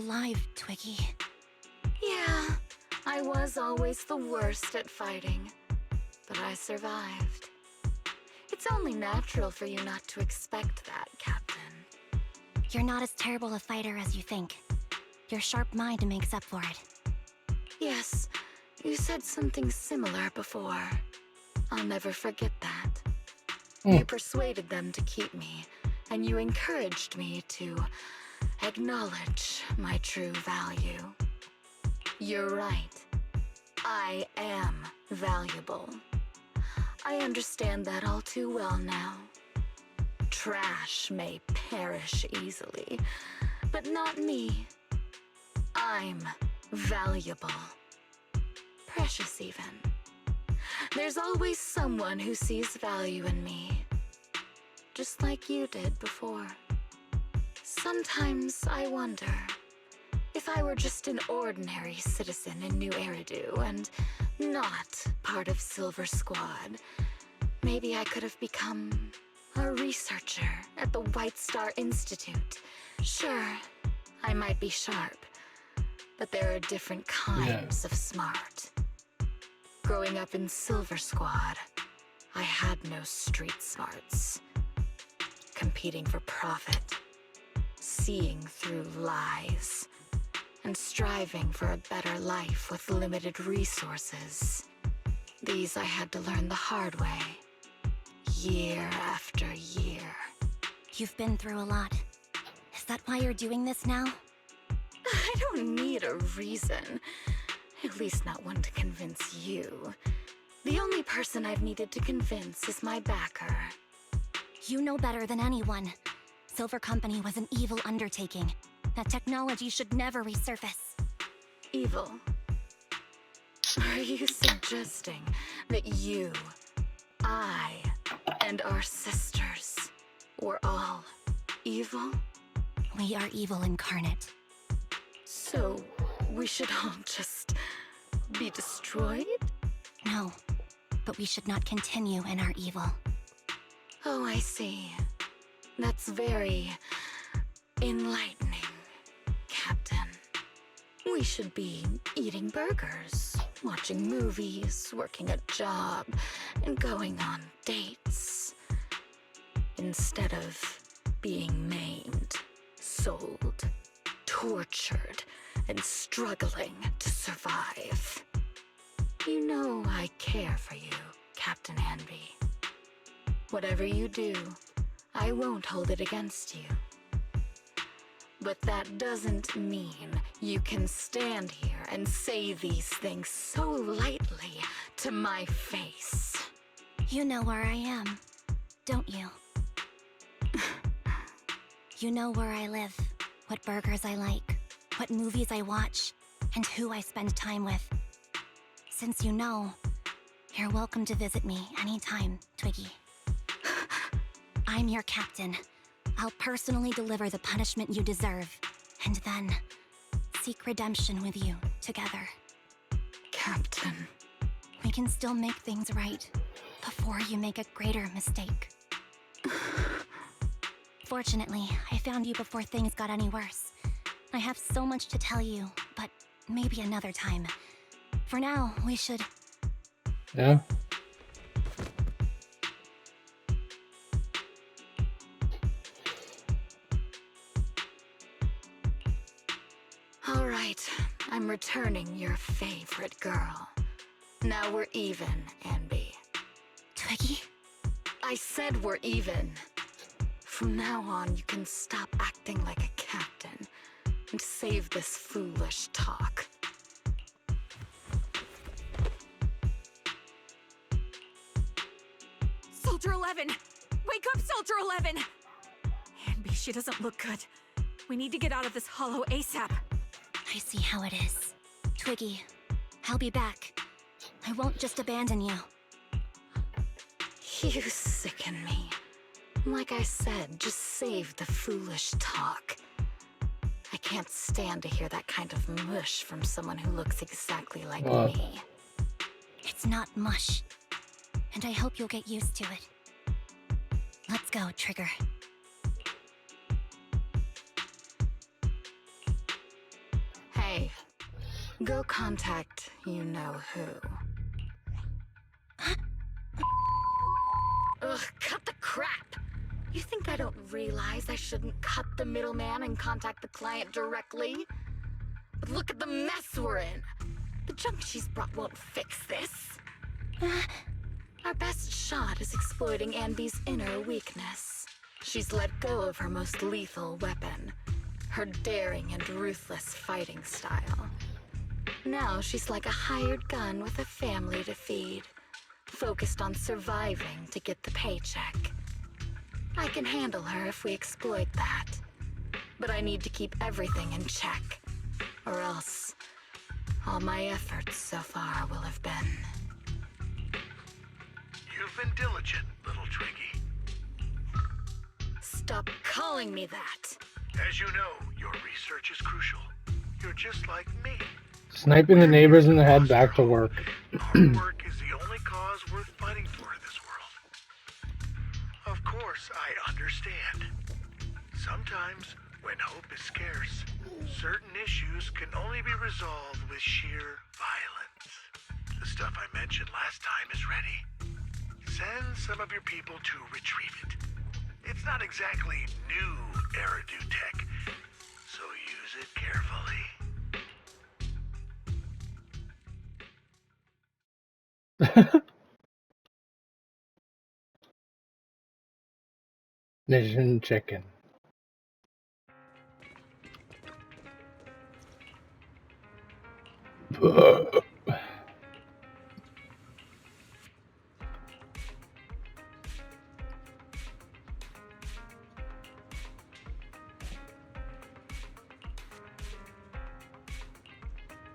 alive, Twiggy. Yeah, I was always the worst at fighting, but I survived. It's only natural for you not to expect that, Captain. You're not as terrible a fighter as you think. Your sharp mind makes up for it. Yes, you said something similar before. I'll never forget that. You persuaded them to keep me, and you encouraged me to acknowledge my true value. You're right. I am valuable. I understand that all too well now. Trash may perish easily, but not me. I'm valuable. Precious even. There's always someone who sees value in me, just like you did before. Sometimes I wonder, if I were just an ordinary citizen in New Eridu and not part of Silver Squad, maybe I could have become a researcher at the White Star Institute. Sure, I might be sharp, but there are different kinds of smart. Growing up in Silver Squad, I had no street smarts. Competing for profit, seeing through lies, and striving for a better life with limited resources. These I had to learn the hard way, year after year. You've been through a lot. Is that why you're doing this now? I don't need a reason. At least not one to convince you. The only person I've needed to convince is my backer. You know better than anyone. Silver Company was an evil undertaking. That technology should never resurface. Evil? Are you suggesting that you, I, and our sisters were all evil? We are evil incarnate. So, we should all just be destroyed? No, but we should not continue in our evil. Oh, I see. That's very enlightening, Captain. We should be eating burgers, watching movies, working a job, and going on dates. Instead of being maimed, sold, tortured, and struggling to survive. You know I care for you, Captain Hanby. Whatever you do, I won't hold it against you. But that doesn't mean you can stand here and say these things so lightly to my face. You know where I am, don't you? You know where I live, what burgers I like, what movies I watch, and who I spend time with. Since you know, you're welcome to visit me anytime, Twiggy. I'm your captain. I'll personally deliver the punishment you deserve, and then seek redemption with you together. Captain. We can still make things right before you make a greater mistake. Fortunately, I found you before things got any worse. I have so much to tell you, but maybe another time. For now, we should... Yeah. All right, I'm returning your favorite girl. Now we're even, Anby. Twiggy? I said we're even. From now on, you can stop acting like a captain and save this foolish talk. Soldier 11! Wake up, Soldier 11! Hanby, she doesn't look good. We need to get out of this hollow ASAP. I see how it is. Twiggy, I'll be back. I won't just abandon you. You sicken me. Like I said, just save the foolish talk. I can't stand to hear that kind of mush from someone who looks exactly like me. It's not mush. And I hope you'll get used to it. Let's go, Trigger. Go contact you-know-who. Ugh, cut the crap! You think I don't realize I shouldn't cut the middleman and contact the client directly? But look at the mess we're in! The junk she's brought won't fix this. Our best shot is exploiting Anby's inner weakness. She's let go of her most lethal weapon, her daring and ruthless fighting style. Now she's like a hired gun with a family to feed, focused on surviving to get the paycheck. I can handle her if we exploit that. But I need to keep everything in check, or else all my efforts so far will have been... You've been diligent, little Twiggy. Stop calling me that! As you know, your research is crucial. You're just like me. Sniping the neighbors in the head, back to work. Hard work is the only cause worth fighting for in this world. Of course, I understand. Sometimes, when hope is scarce, certain issues can only be resolved with sheer violence. The stuff I mentioned last time is ready. Send some of your people to retrieve it. It's not exactly new Eridu tech, so use it carefully. Nation chicken.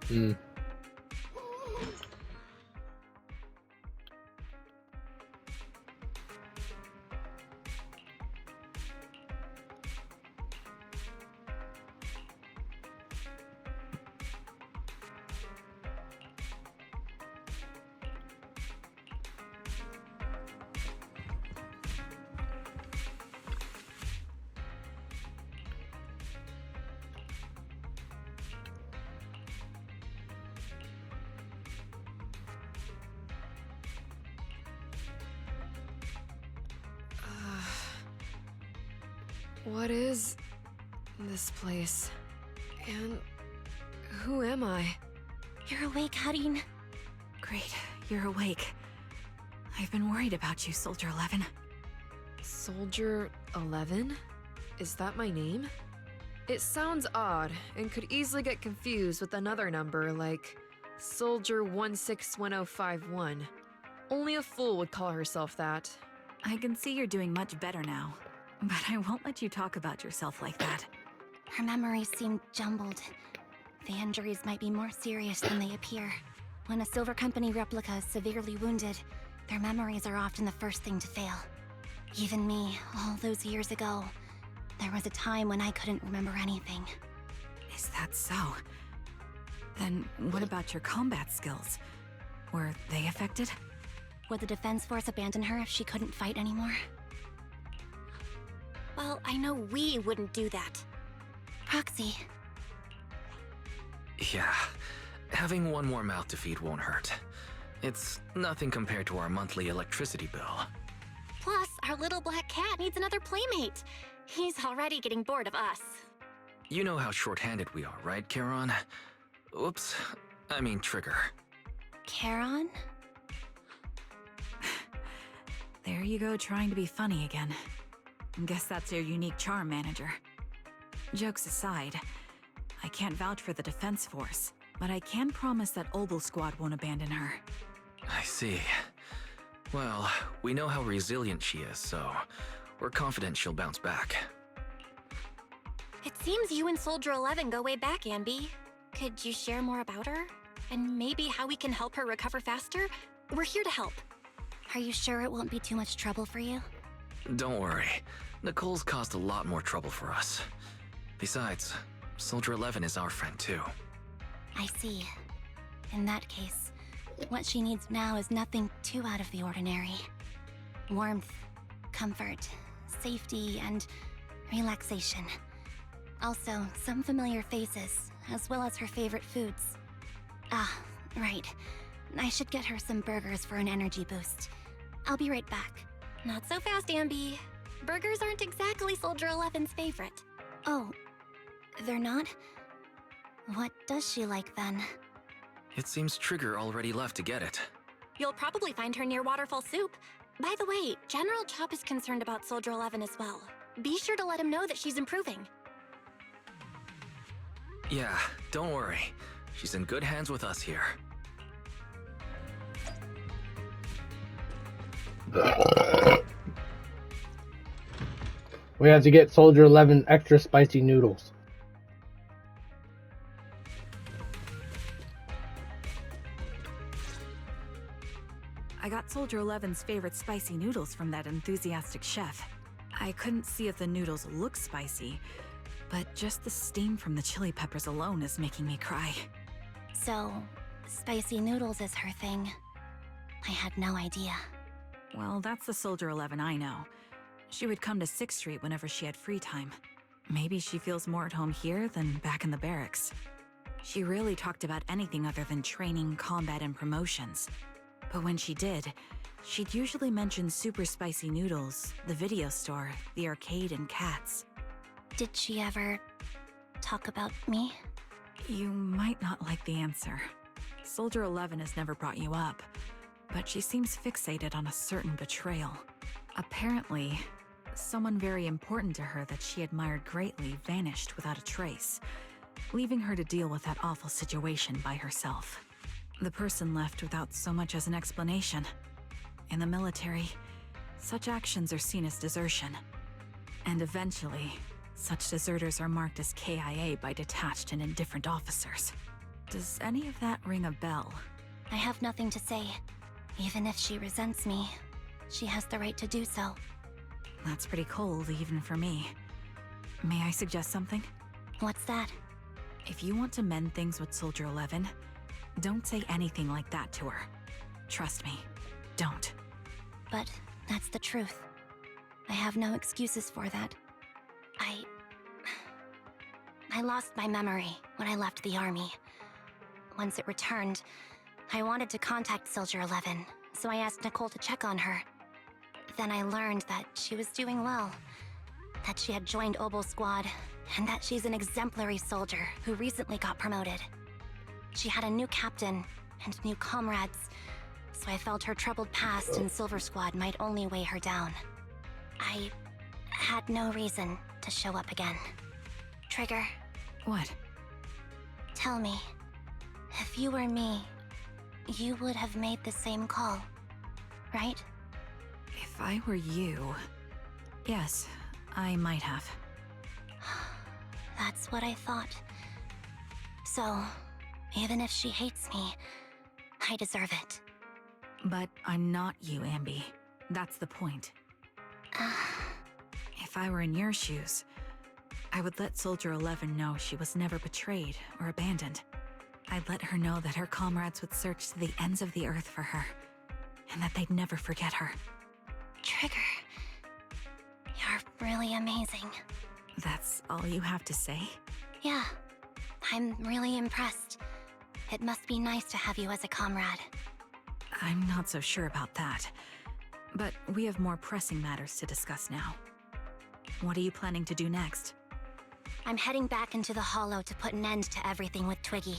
Hmm. What is this place? And who am I? You're awake, Harin. Great, you're awake. I've been worried about you, Soldier 11. Soldier 11? Is that my name? It sounds odd and could easily get confused with another number like Soldier 161051. Only a fool would call herself that. I can see you're doing much better now, but I won't let you talk about yourself like that. Her memories seem jumbled. The injuries might be more serious than they appear. When a Silver Company replica is severely wounded, their memories are often the first thing to fail. Even me, all those years ago, there was a time when I couldn't remember anything. Is that so? Then what about your combat skills? Were they affected? Would the Defense Force abandon her if she couldn't fight anymore? Well, I know we wouldn't do that. Proxy. Yeah, having one more mouth to feed won't hurt. It's nothing compared to our monthly electricity bill. Plus, our little black cat needs another playmate. He's already getting bored of us. You know how short-handed we are, right, Charon? Oops, I mean Trigger. Charon? There you go, trying to be funny again. Guess that's your unique charm, Manager. Jokes aside, I can't vouch for the Defense Force, but I can promise that Obel Squad won't abandon her. I see. Well, we know how resilient she is, so we're confident she'll bounce back. It seems you and Soldier 11 go way back, Anby. Could you share more about her? And maybe how we can help her recover faster? We're here to help. Are you sure it won't be too much trouble for you? Don't worry. Nicole's caused a lot more trouble for us. Besides, Soldier 11 is our friend too. I see. In that case, what she needs now is nothing too out of the ordinary. Warmth, comfort, safety, and relaxation. Also, some familiar faces, as well as her favorite foods. Ah, right. I should get her some burgers for an energy boost. I'll be right back. Not so fast, Ambi. Burgers aren't exactly Soldier 11's favorite. Oh, they're not? What does she like then? It seems Trigger already left to get it. You'll probably find her near Waterfall Soup. By the way, General Chop is concerned about Soldier 11 as well. Be sure to let him know that she's improving. Yeah, don't worry. She's in good hands with us here. We have to get Soldier 11 extra spicy noodles. I got Soldier 11's favorite spicy noodles from that enthusiastic chef. I couldn't see if the noodles look spicy, but just the steam from the chili peppers alone is making me cry. So, spicy noodles is her thing. I had no idea. Well, that's the Soldier 11 I know. She would come to 6th Street whenever she had free time. Maybe she feels more at home here than back in the barracks. She rarely talked about anything other than training, combat, and promotions. But when she did, she'd usually mention super spicy noodles, the video store, the arcade, and cats. Did she ever talk about me? You might not like the answer. Soldier 11 has never brought you up, but she seems fixated on a certain betrayal. Apparently, someone very important to her that she admired greatly vanished without a trace, leaving her to deal with that awful situation by herself. The person left without so much as an explanation. In the military, such actions are seen as desertion. And eventually, such deserters are marked as KIA by detached and indifferent officers. Does any of that ring a bell? I have nothing to say. Even if she resents me, she has the right to do so. That's pretty cold, even for me. May I suggest something? What's that? If you want to mend things with Soldier 11, don't say anything like that to her. Trust me, don't. But that's the truth. I have no excuses for that. I lost my memory when I left the army. Once it returned, I wanted to contact Soldier 11, so I asked Nicole to check on her. Then I learned that she was doing well, that she had joined Obel Squad, and that she's an exemplary soldier who recently got promoted. She had a new captain and new comrades, so I felt her troubled past in Silver Squad might only weigh her down. I had no reason to show up again. Trigger, What? tell me, if you were me, you would have made the same call, right? If I were you... Yes, I might have. That's what I thought. So, even if she hates me, I deserve it. But I'm not you, Ambi. That's the point. If I were in your shoes, I would let Soldier 11 know she was never betrayed or abandoned. I'd let her know that her comrades would search to the ends of the earth for her, and that they'd never forget her. Trigger, you're really amazing. That's all you have to say? Yeah, I'm really impressed. It must be nice to have you as a comrade. I'm not so sure about that. But we have more pressing matters to discuss now. What are you planning to do next? I'm heading back into the Hollow to put an end to everything with Twiggy.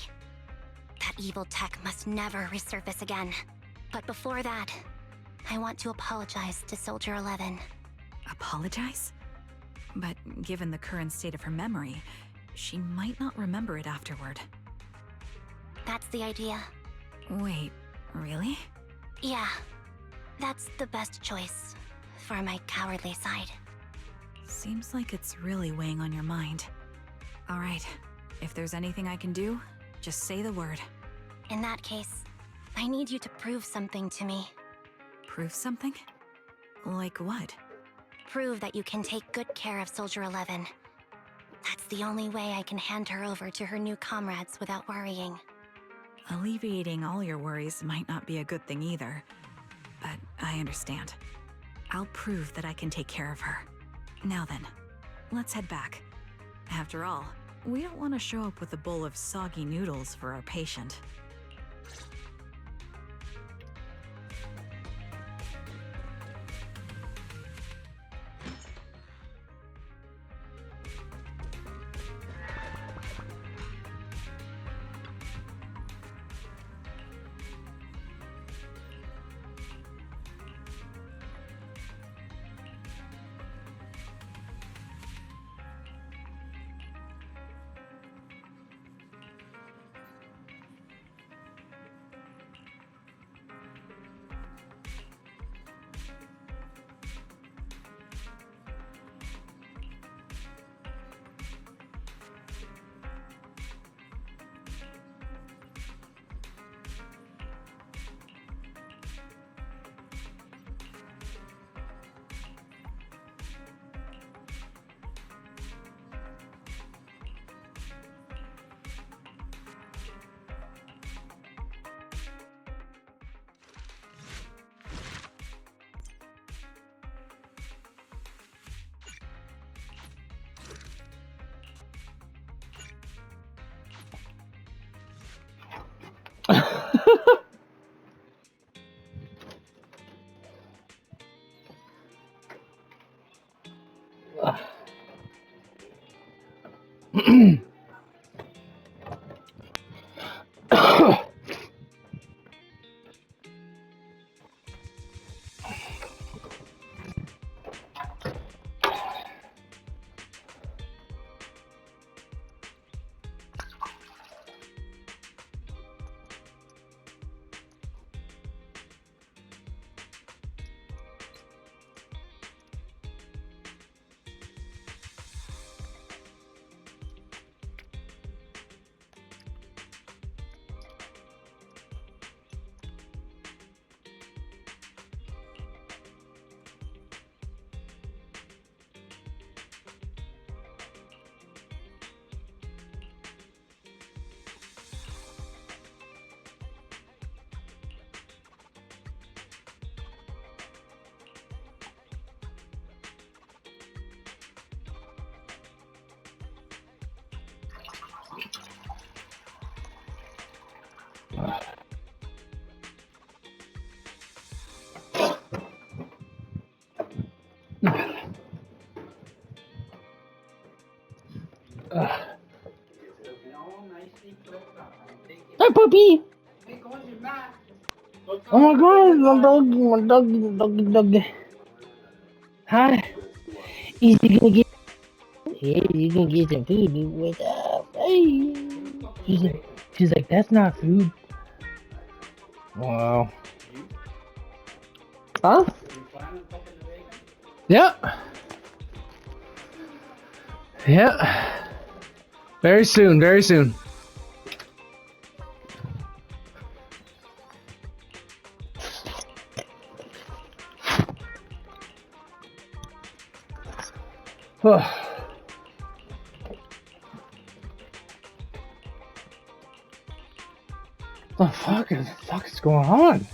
That evil tech must never resurface again. But before that, I want to apologize to Soldier 11. Apologize? But given the current state of her memory, she might not remember it afterward. That's the idea. Wait, really? Yeah, that's the best choice for my cowardly side. Seems like it's really weighing on your mind. All right, if there's anything I can do, just say the word. In that case, I need you to prove something to me. Prove something? Like what? Prove that you can take good care of Soldier 11. That's the only way I can hand her over to her new comrades without worrying. Alleviating all your worries might not be a good thing either, but I understand. I'll prove that I can take care of her. Now then, let's head back. After all, we don't want to show up with a bowl of soggy noodles for our patient. Hi, puppy. Oh my God, my doggy. Hi. Is he gonna get? Yeah, you gonna get some food, dude. What's up? Hey. She's like, that's not food. Wow. Huh? Yep. Yep. Very soon, very soon. The fuck is going on?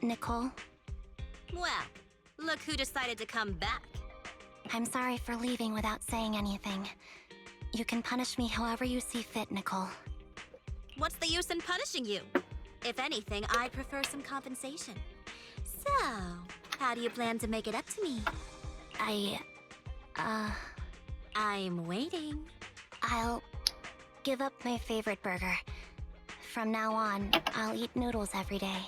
Nicole, Well, look who decided to come back. I'm sorry for leaving without saying anything. You can punish me however you see fit, Nicole. What's the use in punishing you? If anything, I prefer some compensation. So, how do you plan to make it up to me? I'm waiting. I'll give up my favorite burger. From now on, I'll eat noodles every day.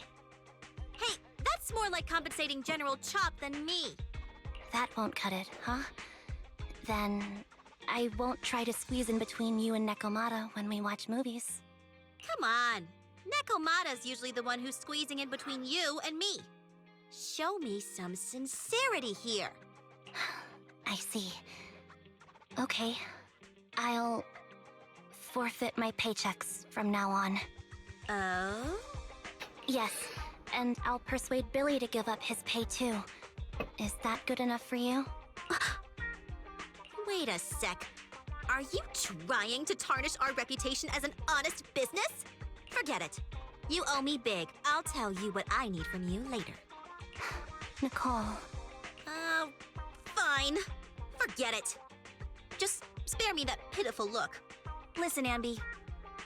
Hey, that's more like compensating General Chop than me. That won't cut it, huh? Then I won't try to squeeze in between you and Nekomata when we watch movies. Come on. Nekomata's usually the one who's squeezing in between you and me. Show me some sincerity here. I see. Okay, I'll forfeit my paychecks from now on. Oh? Yes, and I'll persuade Billy to give up his pay too. Is that good enough for you? Wait a sec. Are you trying to tarnish our reputation as an honest business? Forget it. You owe me big. I'll tell you what I need from you later. Nicole. Fine. Forget it. Just spare me that pitiful look. Listen, Ambi.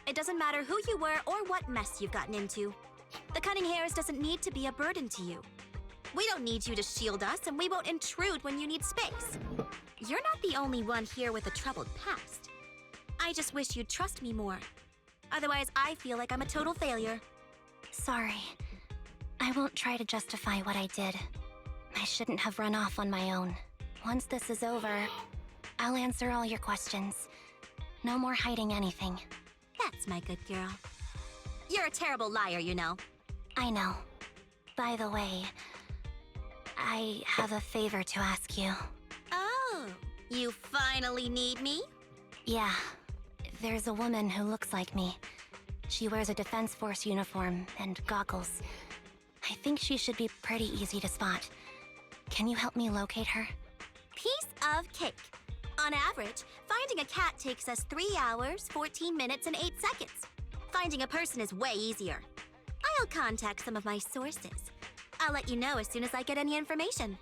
It doesn't matter who you were or what mess you've gotten into. The cutting hairs doesn't need to be a burden to you. We don't need you to shield us, and we won't intrude when you need space. You're not the only one here with a troubled past. I just wish you'd trust me more. Otherwise, I feel like I'm a total failure. Sorry. I won't try to justify what I did. I shouldn't have run off on my own. Once this is over, I'll answer all your questions. No more hiding anything. That's my good girl. You're a terrible liar, you know. I know. By the way, I have a favor to ask you. Oh, you finally need me? Yeah. There's a woman who looks like me. She wears a Defense Force uniform and goggles. I think she should be pretty easy to spot. Can you help me locate her? Piece of cake. On average, finding a cat takes us 3 hours, 14 minutes, and 8 seconds. Finding a person is way easier. I'll contact some of my sources. I'll let you know as soon as I get any information.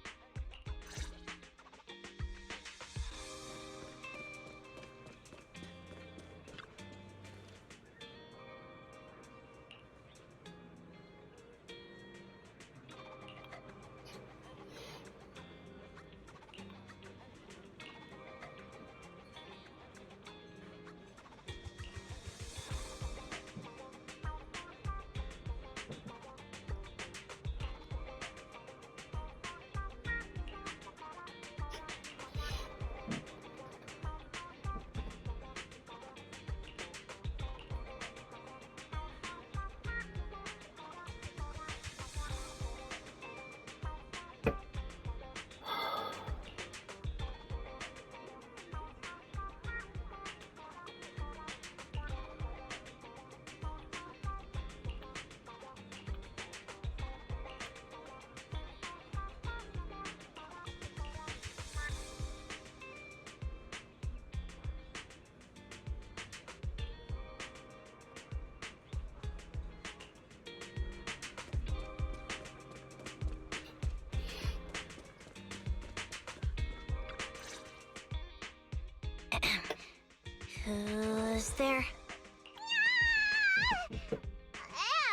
Who's there?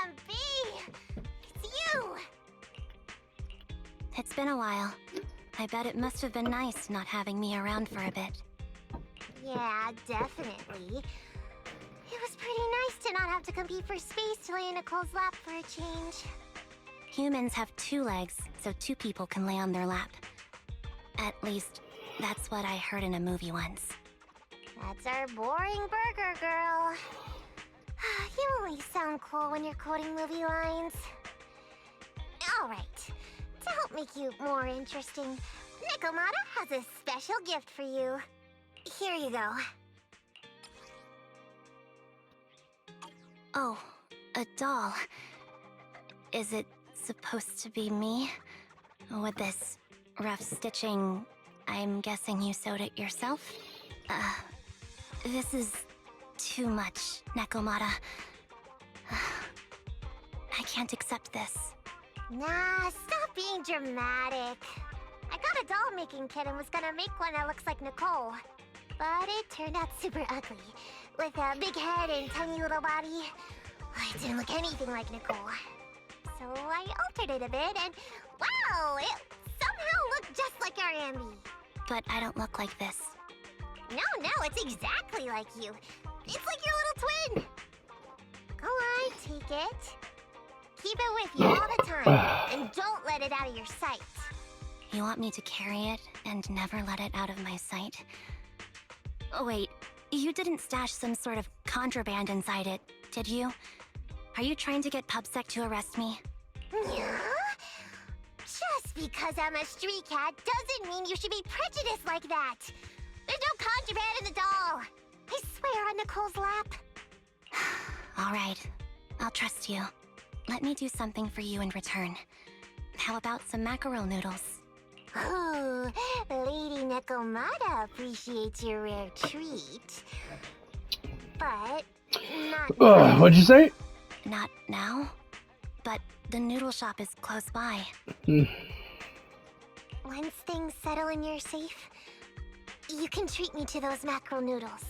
Ambi! It's you! It's been a while. I bet it must have been nice not having me around for a bit. Yeah, definitely. It was pretty nice to not have to compete for space to lay in Nicole's lap for a change. Humans have 2 legs, so 2 people can lay on their lap. At least, that's what I heard in a movie once. That's our boring burger girl. You only sound cool when you're quoting movie lines. Alright, to help make you more interesting, Nikomata has a special gift for you. Here you go. Oh, a doll. Is it supposed to be me? With this rough stitching, I'm guessing you sewed it yourself? This is too much, Nekomata. I can't accept this. Nah, stop being dramatic. I got a doll-making kit and was gonna make one that looks like Nicole. But it turned out super ugly, with a big head and tiny little body. It didn't look anything like Nicole. So I altered it a bit and wow, it somehow looked just like our Ambi. But I don't look like this. No, it's exactly like you. It's like your little twin. Go on, take it. Keep it with you all the time, and don't let it out of your sight. You want me to carry it and never let it out of my sight? Oh, wait, you didn't stash some sort of contraband inside it, did you? Are you trying to get PubSec to arrest me? Yeah? Just because I'm a street cat doesn't mean you should be prejudiced like that. There's no contraband in the doll. I swear on Nicole's lap. All right, I'll trust you. Let me do something for you in return. How about some mackerel noodles? Ooh, Lady Nekomata appreciates your rare treat. But not now. What'd you say? Not now, but the noodle shop is close by. Once things settle and you're safe, you can treat me to those mackerel noodles.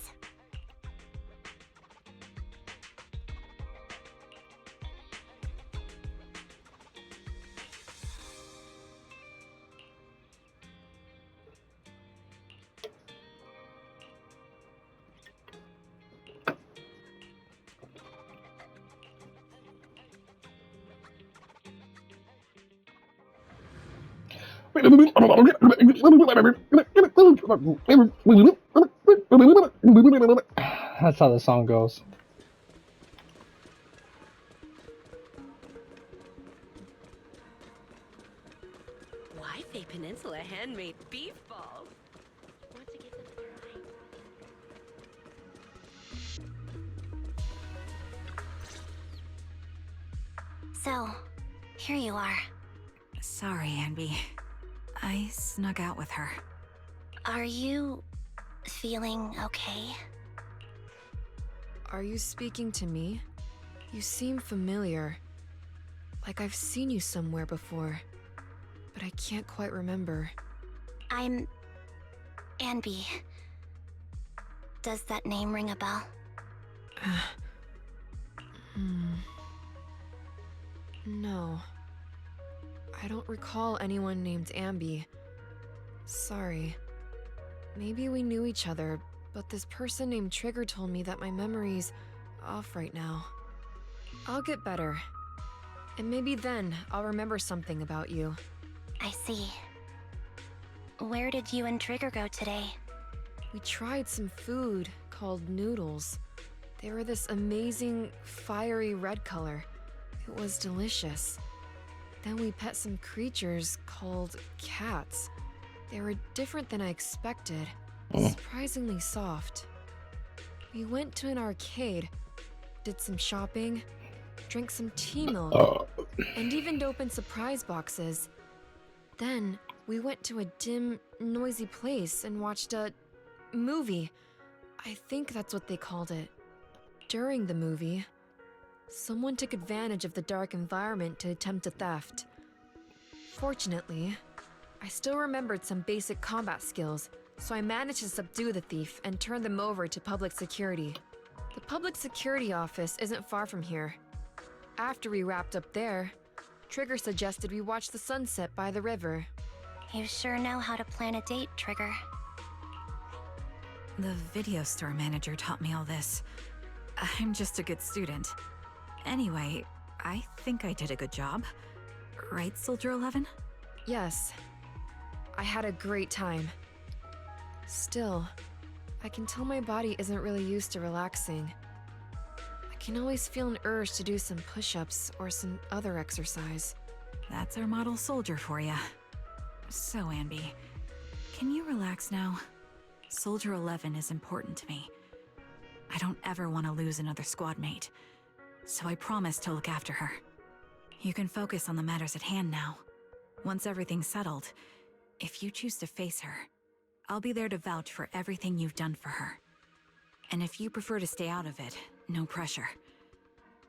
That's how the song goes. Wi-Fi Peninsula handmade beef balls. Want to give them a try? So, here you are. Sorry, Anby. I snuck out with her. Are you feeling okay? Are you speaking to me? You seem familiar. Like I've seen you somewhere before. But I can't quite remember. I'm Anby. Does that name ring a bell? No. I don't recall anyone named Ambi. Sorry. Maybe we knew each other, but this person named Trigger told me that my memory's off right now. I'll get better. And maybe then I'll remember something about you. I see. Where did you and Trigger go today? We tried some food called noodles. They were this amazing, fiery red color. It was delicious. Then we pet some creatures called cats. They were different than I expected, surprisingly soft. We went to an arcade, did some shopping, drank some tea milk, and even opened surprise boxes. Then we went to a dim, noisy place and watched a movie. I think that's what they called it. During the movie, someone took advantage of the dark environment to attempt a theft. Fortunately, I still remembered some basic combat skills, so I managed to subdue the thief and turn them over to public security. The public security office isn't far from here. After we wrapped up there, Trigger suggested we watch the sunset by the river. You sure know how to plan a date, Trigger. The video store manager taught me all this. I'm just a good student. Anyway, I think I did a good job. Right, Soldier 11? Yes. I had a great time. Still, I can tell my body isn't really used to relaxing. I can always feel an urge to do some push-ups or some other exercise. That's our model soldier for ya. So, Anby, can you relax now? Soldier 11 is important to me. I don't ever want to lose another squad mate, so I promise to look after her. You can focus on the matters at hand now. Once everything's settled, if you choose to face her, I'll be there to vouch for everything you've done for her. And if you prefer to stay out of it, no pressure.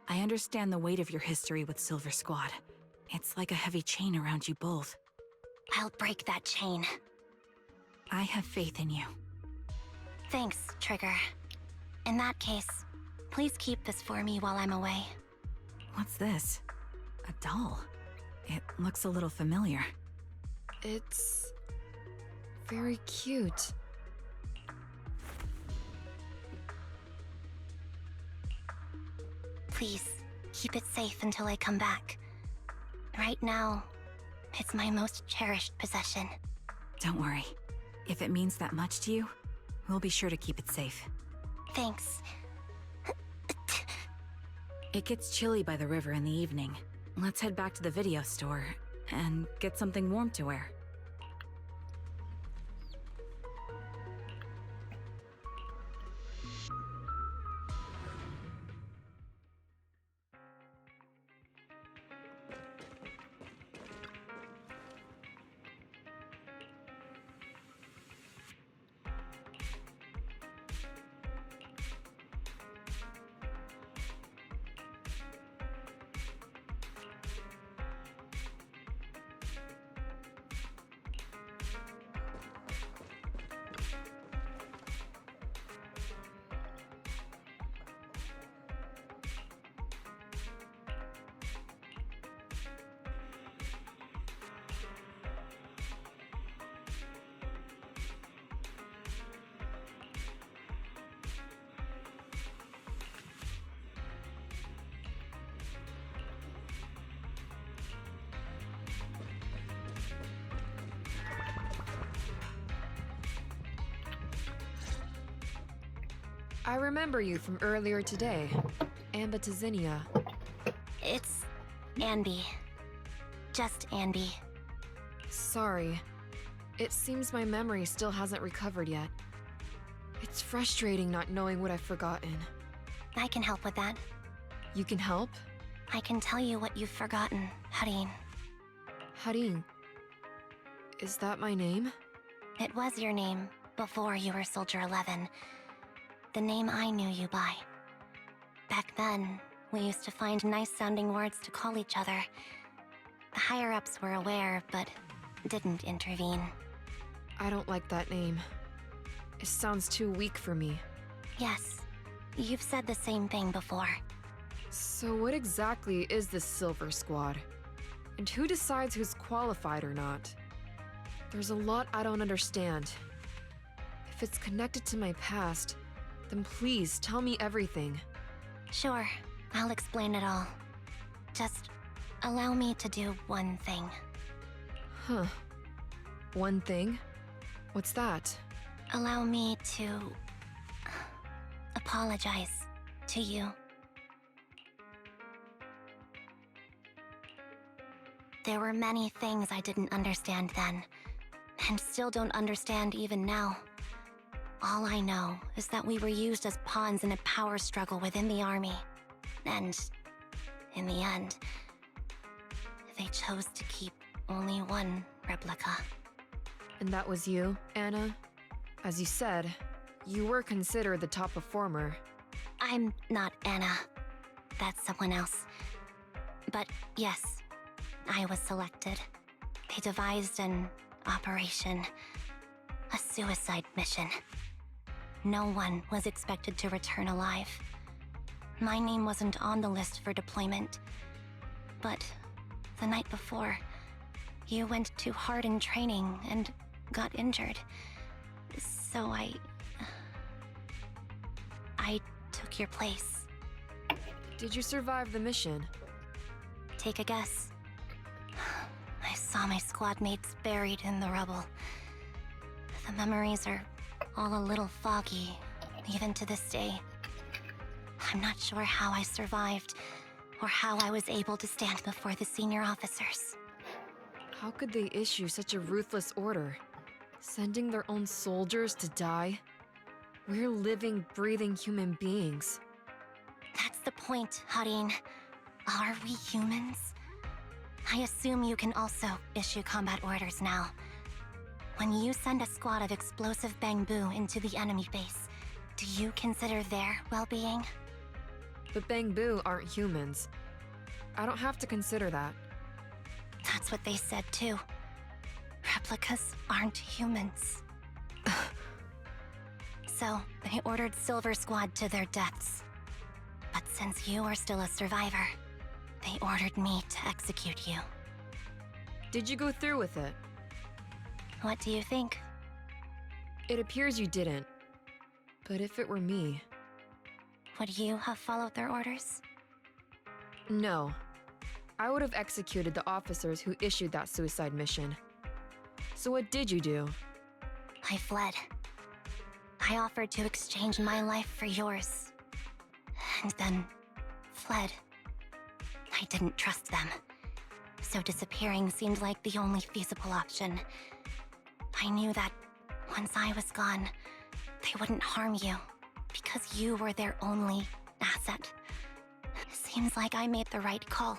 I understand the weight of your history with Silver Squad. It's like a heavy chain around you both. I'll break that chain. I have faith in you. Thanks, Trigger. In that case, please keep this for me while I'm away. What's this? A doll? It looks a little familiar. It's very cute. Please, keep it safe until I come back. Right now, it's my most cherished possession. Don't worry. If it means that much to you, we'll be sure to keep it safe. Thanks. It gets chilly by the river in the evening. Let's head back to the video store and get something warm to wear. I remember you from earlier today. Ambitizinia. It's Andy. Just Andy. Sorry. It seems my memory still hasn't recovered yet. It's frustrating not knowing what I've forgotten. I can help with that. You can help? I can tell you what you've forgotten, Harin. Harin. Is that my name? It was your name before you were Soldier 11. The name I knew you by. Back then, we used to find nice-sounding words to call each other. The higher-ups were aware, but didn't intervene. I don't like that name. It sounds too weak for me. Yes, you've said the same thing before. So what exactly is this Silver Squad? And who decides who's qualified or not? There's a lot I don't understand. If it's connected to my past, then please tell me everything. Sure, I'll explain it all. Just allow me to do one thing. Huh. One thing? What's that? Allow me to apologize to you. There were many things I didn't understand then, and still don't understand even now. All I know is that we were used as pawns in a power struggle within the army. And, in the end, they chose to keep only one replica. And that was you, Anna? As you said, you were considered the top performer. I'm not Anna. That's someone else. But yes, I was selected. They devised an operation, a suicide mission. No one was expected to return alive. My name wasn't on the list for deployment. But the night before, you went too hard in training and got injured. So I took your place. Did you survive the mission? Take a guess. I saw my squad mates buried in the rubble. The memories are all a little foggy, even to this day. I'm not sure how I survived, or how I was able to stand before the senior officers. How could they issue such a ruthless order? Sending their own soldiers to die? We're living, breathing human beings. That's the point, Harin. Are we humans? I assume you can also issue combat orders now. When you send a squad of explosive bamboo into the enemy base, do you consider their well-being? But Bangbu aren't humans. I don't have to consider that. That's what they said too. Replicas aren't humans. So, they ordered Silver Squad to their deaths. But since you are still a survivor, they ordered me to execute you. Did you go through with it? What do you think? It appears you didn't. But if it were me... Would you have followed their orders? No. I would have executed the officers who issued that suicide mission. So what did you do? I fled. I offered to exchange my life for yours. And then fled. I didn't trust them. So disappearing seemed like the only feasible option. I knew that once I was gone, they wouldn't harm you, because you were their only asset. Seems like I made the right call.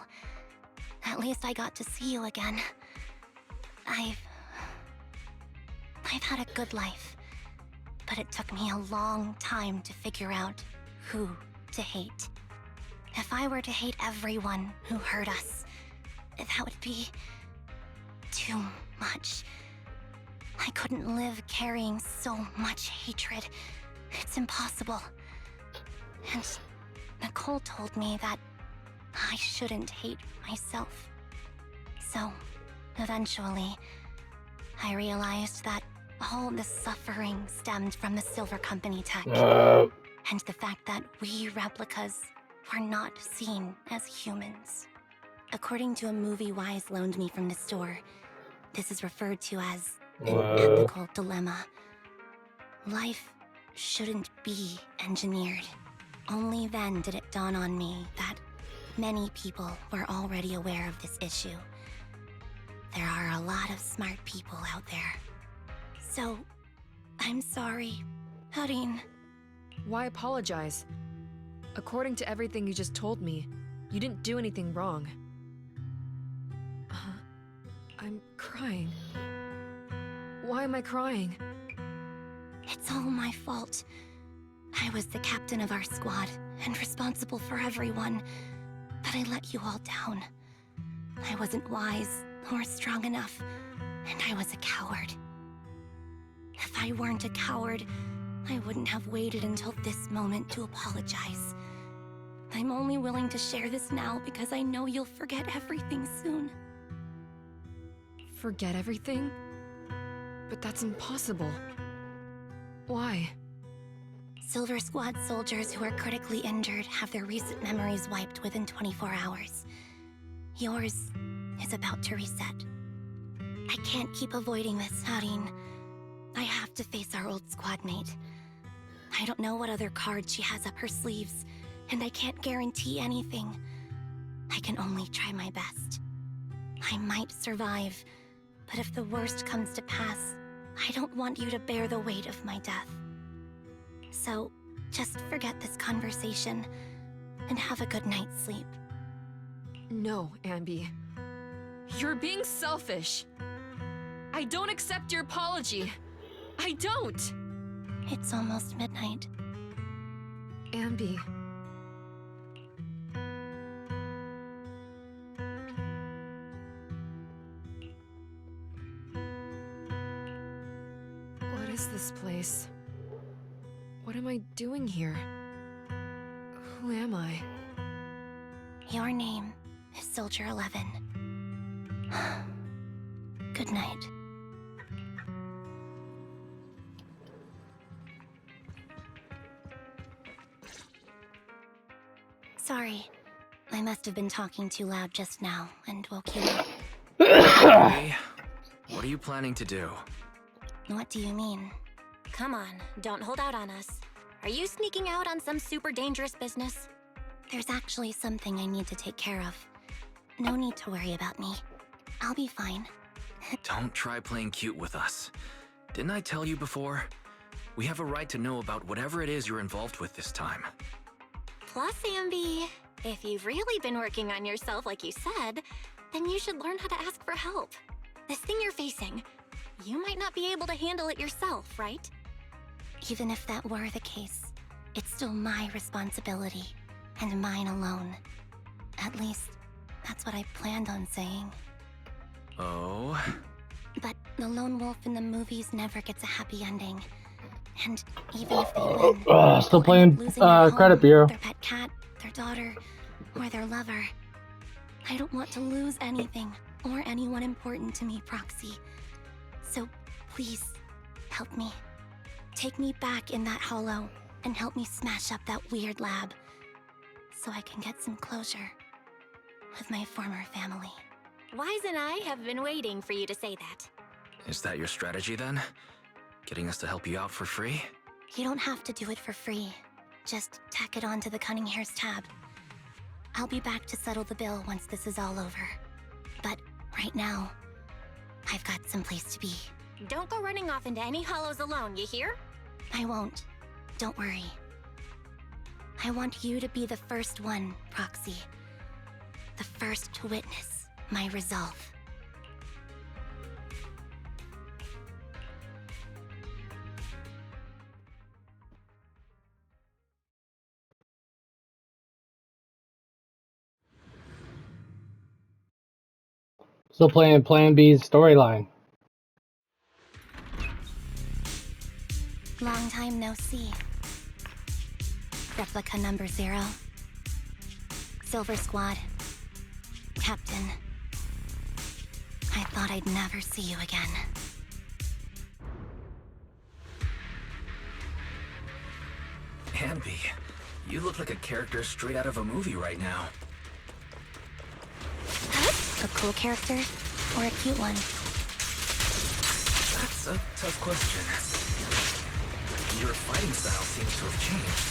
At least I got to see you again. I've had a good life, but it took me a long time to figure out who to hate. If I were to hate everyone who hurt us, that would be too much. I couldn't live carrying so much hatred. It's impossible. And Nicole told me that I shouldn't hate myself. So, eventually, I realized that all the suffering stemmed from the Silver Company tech. And the fact that we replicas were not seen as humans. According to a movie Wise loaned me from the store, this is referred to as an ethical dilemma. Life shouldn't be engineered. Only then did it dawn on me that many people were already aware of this issue. There are a lot of smart people out there. So, I'm sorry, Harin. Why apologize? According to everything you just told me, you didn't do anything wrong. I'm crying. Why am I crying? It's all my fault. I was the captain of our squad and responsible for everyone, but I let you all down. I wasn't wise or strong enough, and I was a coward. If I weren't a coward, I wouldn't have waited until this moment to apologize. I'm only willing to share this now because I know you'll forget everything soon. Forget everything? But that's impossible. Why? Silver Squad soldiers who are critically injured have their recent memories wiped within 24 hours. Yours is about to reset. I can't keep avoiding this, Harin. I have to face our old squad mate. I don't know what other cards she has up her sleeves, and I can't guarantee anything. I can only try my best. I might survive, but if the worst comes to pass, I don't want you to bear the weight of my death. So, just forget this conversation, and have a good night's sleep. No, Ambi. You're being selfish. I don't accept your apology. I don't! It's almost midnight. Ambi. What is this place? What am I doing here? Who am I? Your name is Soldier 11. Good night. Sorry. I must have been talking too loud just now and woke you up. Hey, what are you planning to do? What do you mean? Come on, don't hold out on us. Are you sneaking out on some super dangerous business? There's actually something I need to take care of. No need to worry about me. I'll be fine. Don't try playing cute with us. Didn't I tell you before? We have a right to know about whatever it is you're involved with this time. Plus, Ambi, if you've really been working on yourself like you said, then you should learn how to ask for help. This thing you're facing, you might not be able to handle it yourself, right? Even if that were the case, it's still my responsibility, and mine alone. At least, that's what I planned on saying. Oh? But the lone wolf in the movies never gets a happy ending. And even if they win, Still they'll playing end up losing their home, Credit Bureau. their pet cat, their daughter, or their lover. I don't want to lose anything, or anyone important to me, Proxy. So, please, help me. Take me back in that hollow, and help me smash up that weird lab, so I can get some closure with my former family. Wise and I have been waiting for you to say that. Is that your strategy then? Getting us to help you out for free? You don't have to do it for free. Just tack it on to the Cunning Hair's tab. I'll be back to settle the bill once this is all over. But right now, I've got someplace to be. Don't go running off into any hollows alone, you hear? I won't. Don't worry. I want you to be the first one, Proxy. The first to witness my resolve. Still playing Plan B's storyline. Long time no see. Replica number 0. Silver Squad. Captain. I thought I'd never see you again. Ambi, you look like a character straight out of a movie right now. A cool character or a cute one? That's a tough question. your fighting style seems to have changed.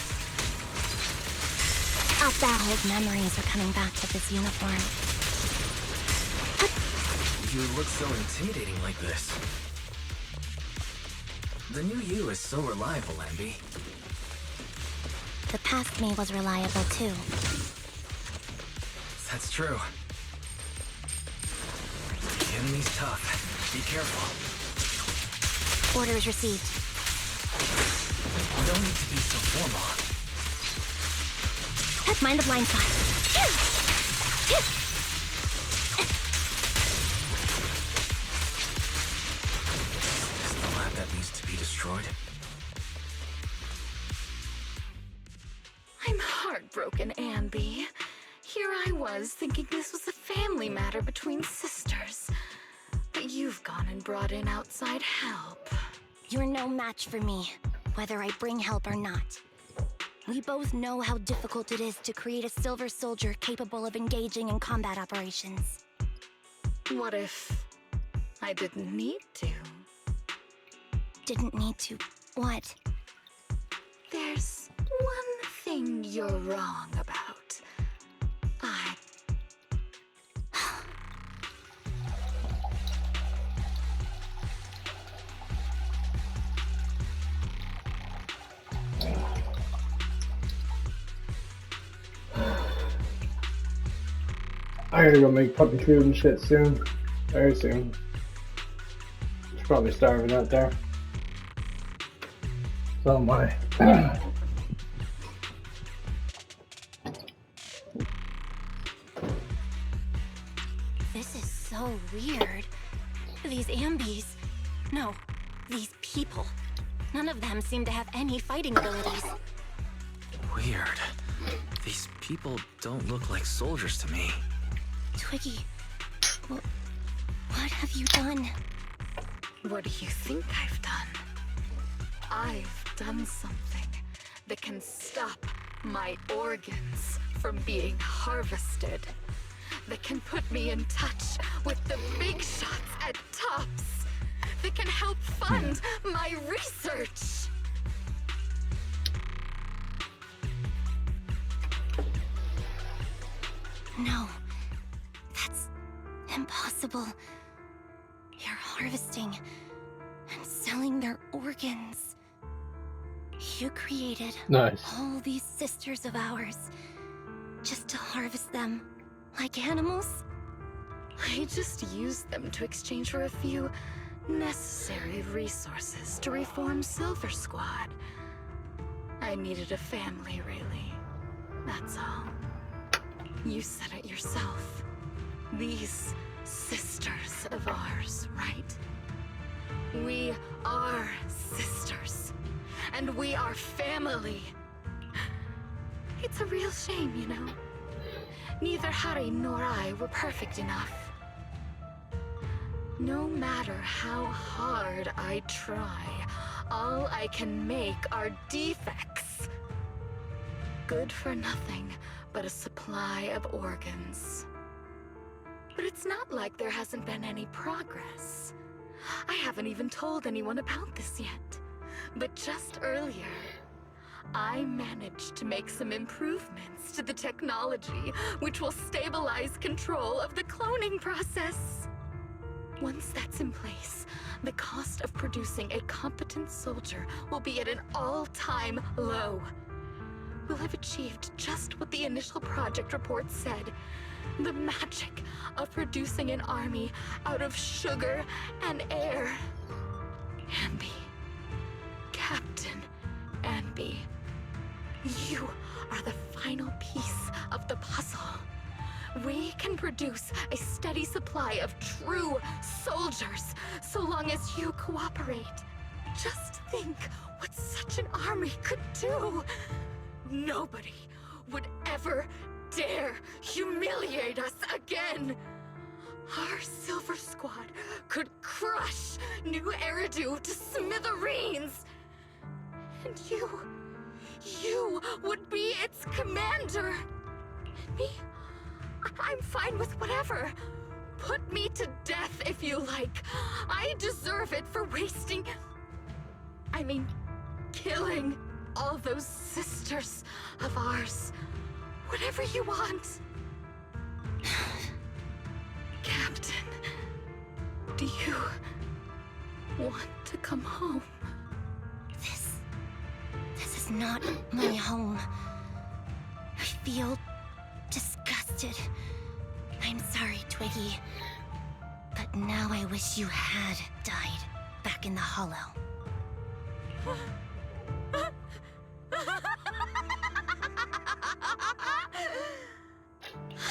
Old memories are coming back to this uniform. You look so intimidating like this. The new you is so reliable, Ambi. The past me was reliable too. That's true. The enemy's tough. Be careful. Orders received. You don't need to be so formal. Mind the blind spot. Is the lab that needs to be destroyed? I'm heartbroken, Ambi. Here I was thinking this was a family matter between sisters. But you've gone and brought in outside help. You're no match for me, whether I bring help or not. We both know how difficult it is to create a Silver Soldier capable of engaging in combat operations. What if I didn't need to? Didn't need to. What? There's one thing you're wrong about. I gotta go make puppy food and shit soon. Very soon. It's probably starving out there. So am I. This is so weird. These Ambis. No, these people. None of them seem to have any fighting abilities. Weird. These people don't look like soldiers to me. Twiggy, what have you done? What do you think I've done? I've done something that can stop my organs from being harvested. That can put me in touch with the big shots at Tops. That can help fund my research. No, that's impossible. You're harvesting and selling their organs. You created all these sisters of ours just to harvest them like animals? I just used them to exchange for a few necessary resources to reform Silver Squad. I needed a family, really. That's all. You said it yourself. These sisters of ours, right? We are sisters. And we are family. It's a real shame, you know. Neither Harry nor I were perfect enough. No matter how hard I try, all I can make are defects. Good for nothing but a supply of organs. But it's not like there hasn't been any progress. I haven't even told anyone about this yet. But just earlier, I managed to make some improvements to the technology which will stabilize control of the cloning process. Once that's in place, the cost of producing a competent soldier will be at an all-time low. We'll have achieved just what the initial project report said. The magic of producing an army out of sugar and air. Ambi. Captain Ambi. You are the final piece of the puzzle. We can produce a steady supply of true soldiers so long as you cooperate. Just think what such an army could do. Nobody would ever dare humiliate us again. Our Silver Squad could crush New Eridu to smithereens. And you would be its commander. And me, I'm fine with whatever. Put me to death if you like. I deserve it for wasting... I mean, killing all those sisters of ours. Whatever you want. Captain, do you want to come home? This is not my home. I feel disgusted. I'm sorry, Twiggy. But now I wish you had died back in the Hollow.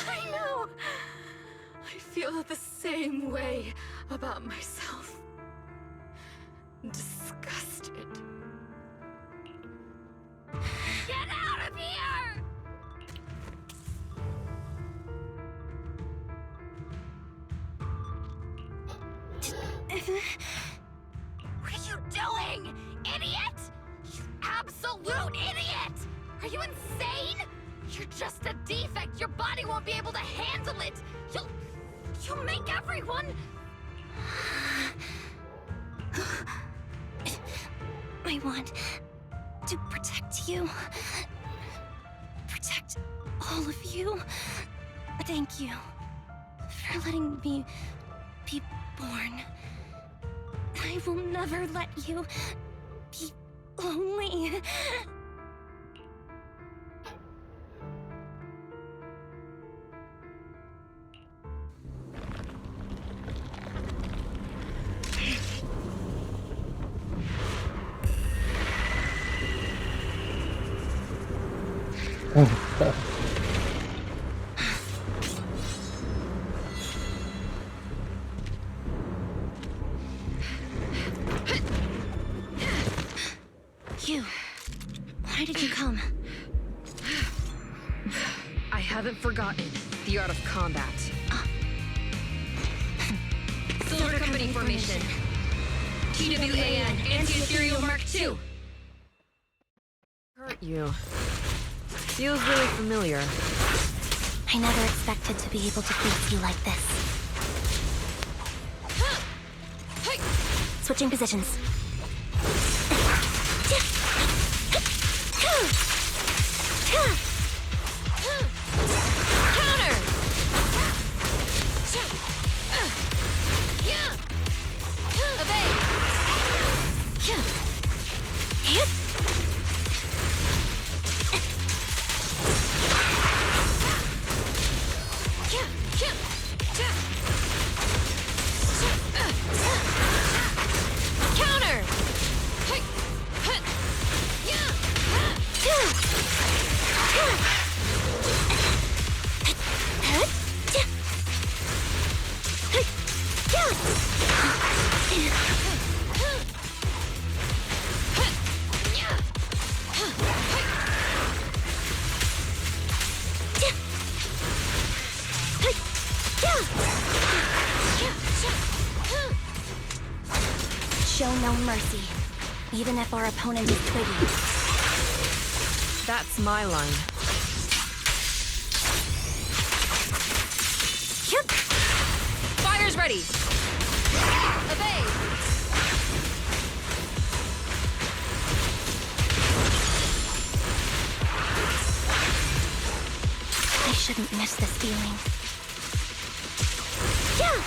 I know. I feel the same way about myself. Disgusted. Get out of here! What are you doing, idiot? You absolute idiot! Are you insane? You're just a defect. Your body won't be able to handle it. You'll make everyone... I want to protect you. Protect all of you. Thank you for letting me be born. I will never let you be lonely. You, why did you come? I haven't forgotten the art of combat. Silver Company formation. TWAN, Anti-Ethereal Mark II. Hurt you. Feels really familiar. I never expected to be able to face you like this. Switching positions. Counter! Evade! Counter! Show no mercy, even if our opponent is Twiggy. That's my line. Fire's ready! Evade! I shouldn't miss this feeling.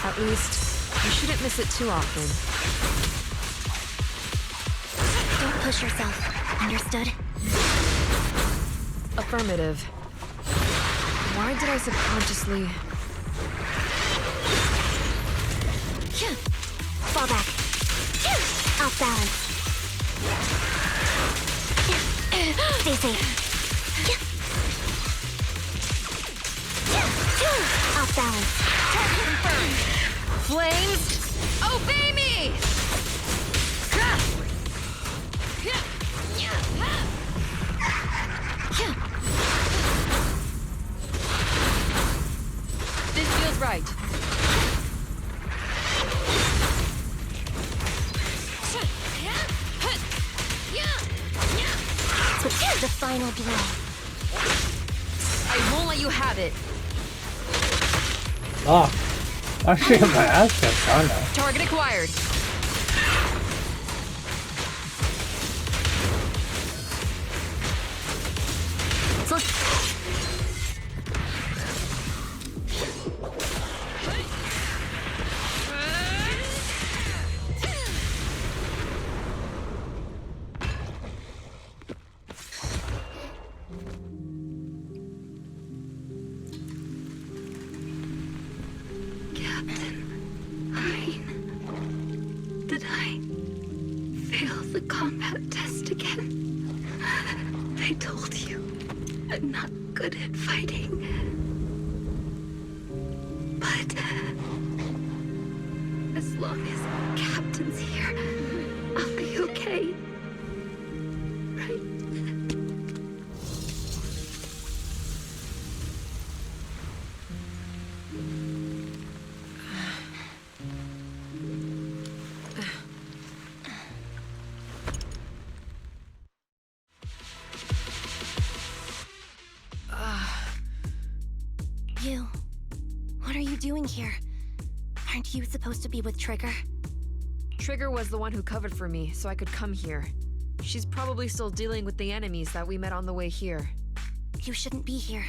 At least, you shouldn't miss it too often. Don't push yourself, understood? Affirmative. Why did I subconsciously... Fall back. Off balance. Stay safe. Off balance. Target confirmed! Flames, obey me! This feels right. The final blow. I won't let you have it. Oh, I should have my ass kicked, I know. Target acquired. combat test again. They told you I'm not good at fighting. But as long as Captain's here, I'll be okay. Right? You. What are you doing here? Aren't you supposed to be with Trigger? Trigger was the one who covered for me, so I could come here. She's probably still dealing with the enemies that we met on the way here. You shouldn't be here.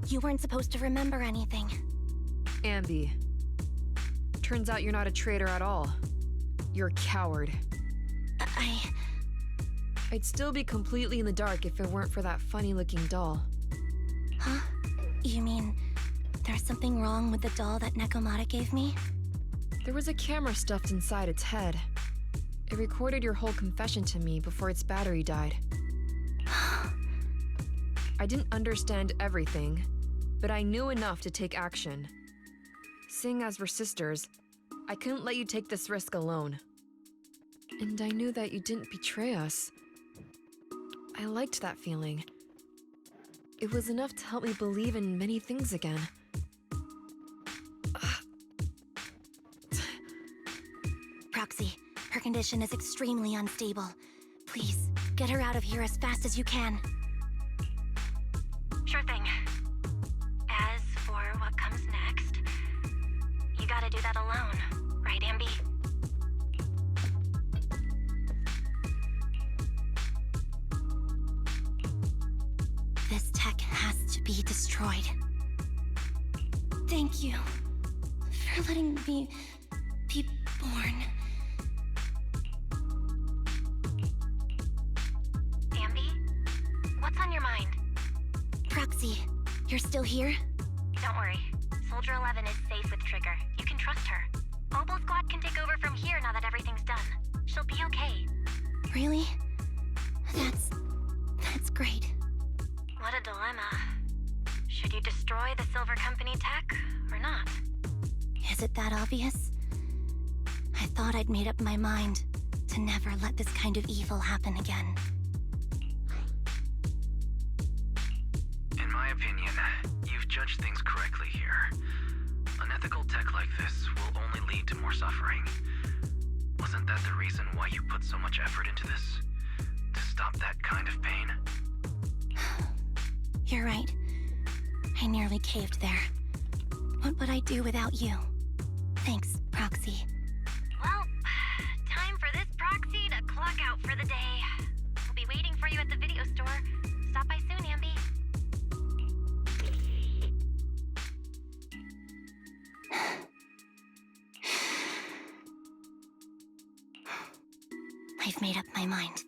You weren't supposed to remember anything. Ambi. Turns out you're not a traitor at all. You're a coward. I'd still be completely in the dark if it weren't for that funny-looking doll. Huh? You mean there's something wrong with the doll that Nekomata gave me? There was a camera stuffed inside its head. It recorded your whole confession to me before its battery died. I didn't understand everything, but I knew enough to take action. Seeing as we're sisters, I couldn't let you take this risk alone. And I knew that you didn't betray us. I liked that feeling. It was enough to help me believe in many things again. Proxy, her condition is extremely unstable. Please, get her out of here as fast as you can. Sure thing. As for what comes next, you gotta do that alone, right, Ambi? This tech has to be destroyed. Thank you for letting me be born. Ambi? What's on your mind? Proxy, you're still here? Don't worry. Soldier 11 is safe with Trigger. You can trust her. Oboe Squad can take over from here now that everything's done. She'll be okay. Really? That's great. What a dilemma. Should you destroy the Silver Company tech, or not? Is it that obvious? I thought I'd made up my mind to never let this kind of evil happen again. In my opinion, you've judged things correctly here. Unethical tech like this will only lead to more suffering. Wasn't that the reason why you put so much effort into this? To stop that kind of pain? You're right. I nearly caved there. What would I do without you? Thanks, Proxy. Well, time for this proxy to clock out for the day. We'll be waiting for you at the video store. Stop by soon, Ambi. I've made up my mind.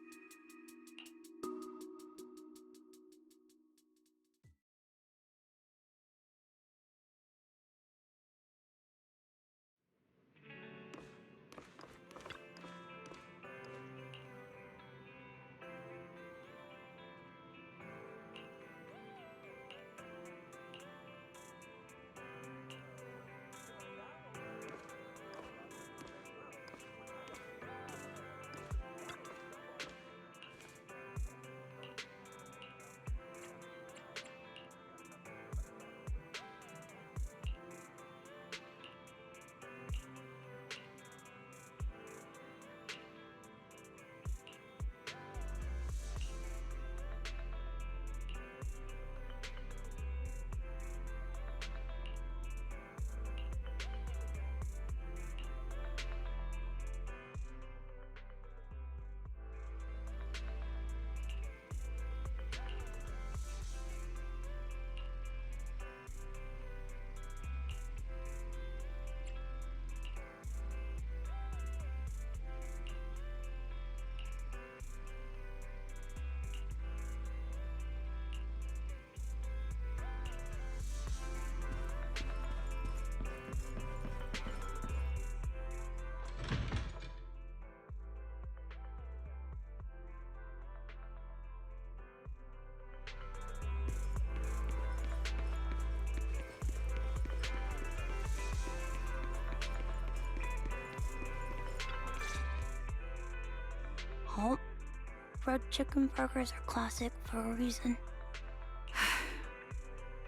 fried chicken burgers are classic for a reason.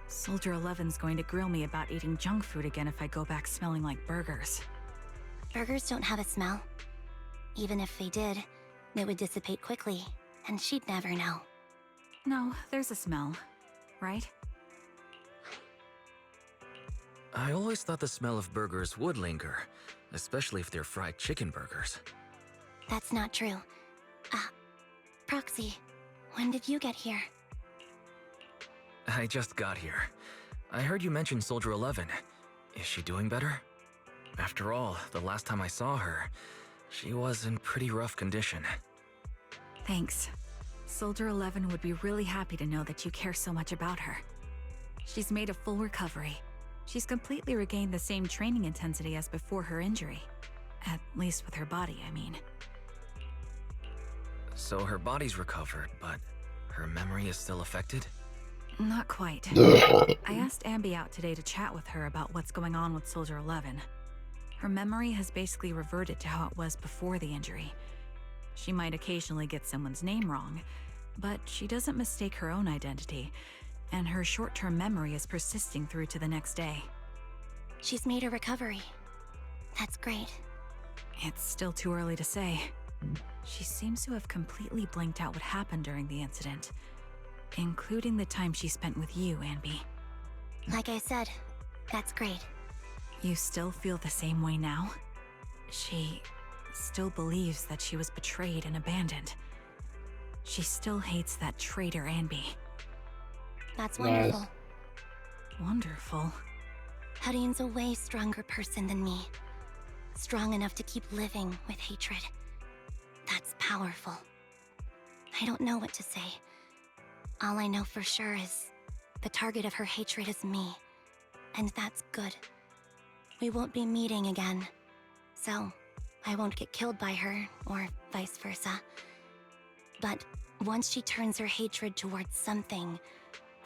Soldier 11's going to grill me about eating junk food again if I go back smelling like burgers. Burgers don't have a smell. Even if they did, it would dissipate quickly, and she'd never know. No, there's a smell, right? I always thought the smell of burgers would linger, especially if they're fried chicken burgers. That's not true. Proxy, when did you get here? I just got here. I heard you mention Soldier 11. Is she doing better? After all, the last time I saw her, she was in pretty rough condition. Thanks. Soldier 11 would be really happy to know that you care so much about her. She's made a full recovery. She's completely regained the same training intensity as before her injury. At least with her body, I mean. So her body's recovered, but her memory is still affected? Not quite. I asked Ambi out today to chat with her about what's going on with Soldier 11. Her memory has basically reverted to how it was before the injury. She might occasionally get someone's name wrong, but she doesn't mistake her own identity, and her short-term memory is persisting through to the next day. She's made a recovery. That's great. It's still too early to say. She seems to have completely blanked out what happened during the incident, including the time she spent with you, Ambi. Like I said, that's great. You still feel the same way now? She still believes that she was betrayed and abandoned. She still hates that traitor Ambi. That's wonderful. Nice. Wonderful. Hadian's a way stronger person than me. Strong enough to keep living with hatred. That's powerful. I don't know what to say. All I know for sure is the target of her hatred is me. And that's good. We won't be meeting again. So, I won't get killed by her, or vice versa. But once she turns her hatred towards something,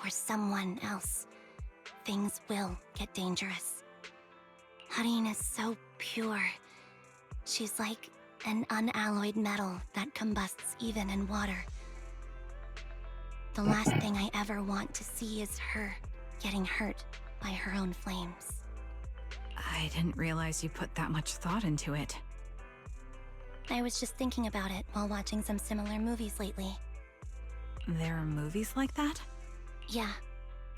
or someone else, things will get dangerous. Hadian is so pure. She's like an unalloyed metal that combusts even in water. The last thing I ever want to see is her getting hurt by her own flames. I didn't realize you put that much thought into it. I was just thinking about it while watching some similar movies lately. There are movies like that? Yeah.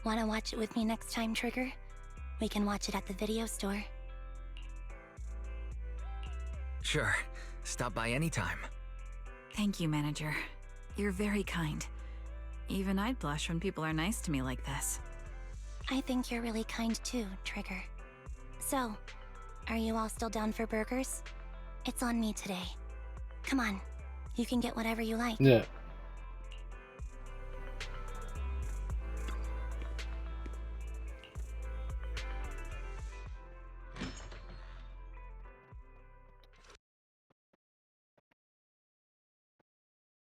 Wanna watch it with me next time, Trigger? We can watch it at the video store. Sure. Stop by anytime. Thank you, Manager. You're very kind. Even I'd blush when people are nice to me like this. I think you're really kind too, Trigger. So, are you all still down for burgers? It's on me today. Come on, you can get whatever you like. Yeah.